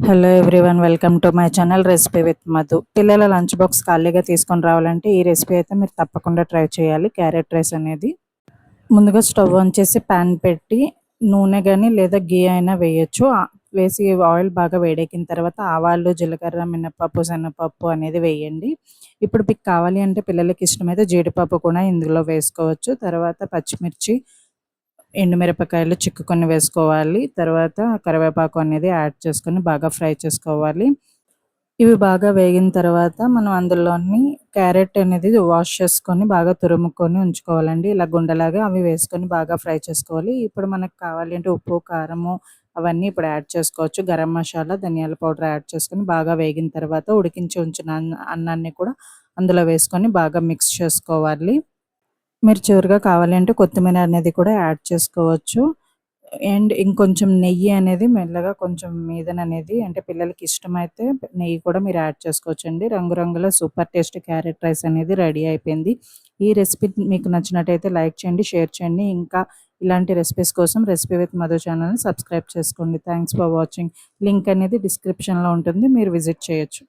Hello everyone, welcome to my channel recipe with Madhu. పిల్లల lunch box ఖాళీగా తీసుకొని రావాలంటే ఈ రెసిపీ అయితే మీరు తప్పకుండా ట్రై చేయాలి. క్యారెట్ రైస్ అనేది ముందుగా స్టవ్ ఆన్ చేసి ప్యాన్ పెట్టి నూనె కానీ లేదా గీ అయినా వేయచ్చు. వేసి ఆయిల్ బాగా వేడెక్కిన తర్వాత ఆవాలు, జీలకర్ర, మినపప్పు, శనగపప్పు అనేది వేయండి. ఇప్పుడు మీకు కావాలి అంటే పిల్లలకి ఇష్టమైతే జీడిపప్పు కూడా ఇందులో వేసుకోవచ్చు. తర్వాత పచ్చిమిర్చి, ఎండుమిరపకాయలు చిక్కుకొని వేసుకోవాలి. తర్వాత కరివేపాకు అనేది యాడ్ చేసుకొని బాగా ఫ్రై చేసుకోవాలి. ఇవి బాగా వేగిన తర్వాత మనం అందులోని క్యారెట్ అనేది వాష్ చేసుకొని బాగా తురుముకొని ఉంచుకోవాలండి. ఇలా గుండెలాగా అవి వేసుకొని బాగా ఫ్రై చేసుకోవాలి. ఇప్పుడు మనకు కావాలి అంటే ఉప్పు, కారము అవన్నీ ఇప్పుడు యాడ్ చేసుకోవచ్చు. గరం మసాలా, ధనియాల పౌడర్ యాడ్ చేసుకొని బాగా వేగిన తర్వాత ఉడికించి ఉంచిన అన్నాన్ని కూడా అందులో వేసుకొని బాగా మిక్స్ చేసుకోవాలి. మీరు చివరిగా కావాలి అంటే కొత్తిమీర అనేది కూడా యాడ్ చేసుకోవచ్చు. అండ్ ఇంకొంచెం నెయ్యి అనేది మెల్లగా కొంచెం మీదననేది అంటే పిల్లలకి ఇష్టమైతే నెయ్యి కూడా మీరు యాడ్ చేసుకోవచ్చండి. రంగురంగుల సూపర్ టేస్టీ క్యారెట్ రైస్ అనేది రెడీ అయిపోయింది. ఈ రెసిపీ మీకు నచ్చినట్టయితే లైక్ చేయండి, షేర్ చేయండి. ఇంకా ఇలాంటి రెసిపీస్ కోసం రెసిపీ విత్ మధు ఛానల్ని సబ్స్క్రైబ్ చేసుకోండి. Thanks for watching. లింక్ అనేది డిస్క్రిప్షన్లో ఉంటుంది, మీరు విజిట్ చేయొచ్చు.